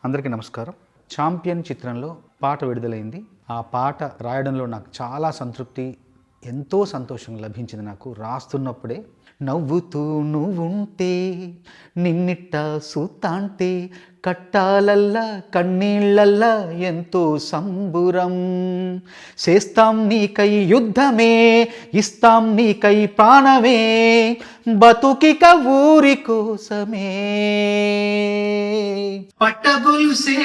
అందరికీ నమస్కారం. 'ఛాంపియన్' చిత్రంలో పాట విడుదలైంది. ఆ పాట రాయడంలో నాకు చాలా సంతృప్తి, ఎంతో సంతోషం లభించింది. నాకు రాస్తున్నప్పుడే నవ్వుతూ నువ్వుంటే నిన్నిట్ట సూతాంటే కట్టాలల్లా కన్నీళ్ళల్లా ఎంతో సంబురం, చేస్తాం నీకై యుద్ధమే ఇస్తాం నీకై ప్రాణమే బతుకిక ఊరి కోసమే, పట్టగొలుసే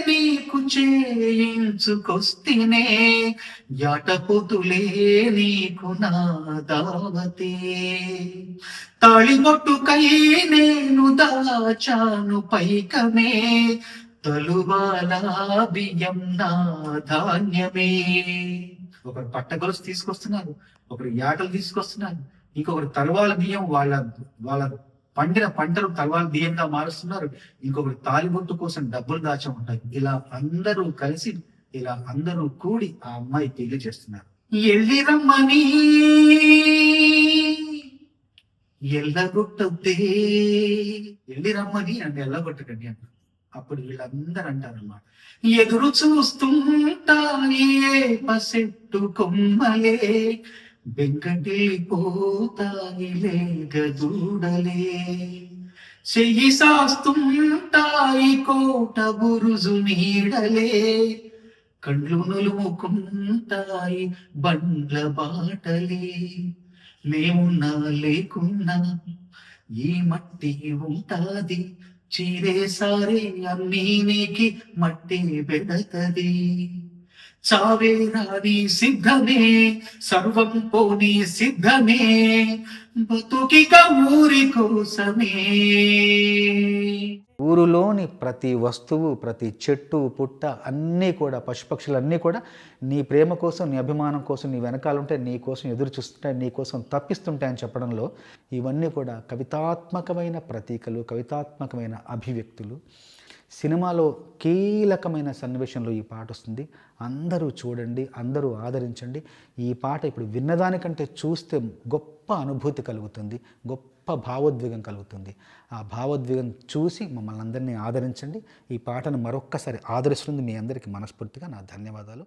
నీకు చేయించుకొస్తేనే యాటపుతులే నీకు నా దావతే, తాళిబొట్టుకై నేను దాచాను పైకమే తలువాల బియ్యం నా ధాన్యమే. ఒకరు పట్టగొలుసు తీసుకొస్తున్నారు, ఒకరు యాటలు తీసుకొస్తున్నారు, ఇంకొకరు తలువాల బియ్యం వాళ్ళ వాళ్ళ పండిన పంటలు తలవాల బియ్యంగా మారుస్తున్నారు, ఇంకొకరు తాలిబొట్టు కోసం డబ్బులు దాచి ఉంటాయి. ఇలా అందరూ కూడి ఆ అమ్మాయి పెళ్లి చేస్తున్నారు. ఎల్లి రమ్మని ఎల్లగొట్టద్దే, ఎల్లి రమ్మని అంటే ఎల్లగొట్టకండి అంటారు. అప్పుడు వీళ్ళందరూ అంటారన్నమాట, ఎదురు చూస్తుంటాయి పసెట్టు కొమ్మలే బెంకటిల్లిపోతాయిలే గదూడలే, చెయ్యి సాస్తుంటాయి కోట బురుజు నీడలే, కండ్లు నులుముకుంటాయి బండ్ల బాటలే, మేమున్నా లేకున్నా ఈ మట్టి ఉంటాది, చీరేసారే అన్నీ నీకి మట్టి బెడతది, చావే రాని సిద్ధమే సర్వం పోని సిద్ధమే బతుకిక ఊరి కోసమే. ఊరిలోని ప్రతి వస్తువు, ప్రతి చెట్టు పుట్ట అన్నీ కూడా, పశుపక్షులన్నీ కూడా నీ ప్రేమ కోసం, నీ అభిమానం కోసం, నీ వెనకాలంటే నీ కోసం ఎదురు చూస్తుంటాయి, నీ కోసం తప్పిస్తుంటాయని చెప్పడంలో ఇవన్నీ కూడా కవితాత్మకమైన ప్రతీకలు, కవితాత్మకమైన అభివ్యక్తులు. సినిమాలో కీలకమైన సన్నివేశంలో ఈ పాట వస్తుంది. అందరూ చూడండి, అందరూ ఆదరించండి. ఈ పాట ఇప్పుడు విన్నదానికంటే చూస్తే గొప్ప అనుభూతి కలుగుతుంది, గొప్ప భావోద్వేగం కలుగుతుంది. ఆ భావోద్వేగం చూసి మమ్మల్ని అందరినీ ఆదరించండి. ఈ పాటను మరొక్కసారి ఆదరిస్తుంది మీ అందరికీ మనస్ఫూర్తిగా నా ధన్యవాదాలు.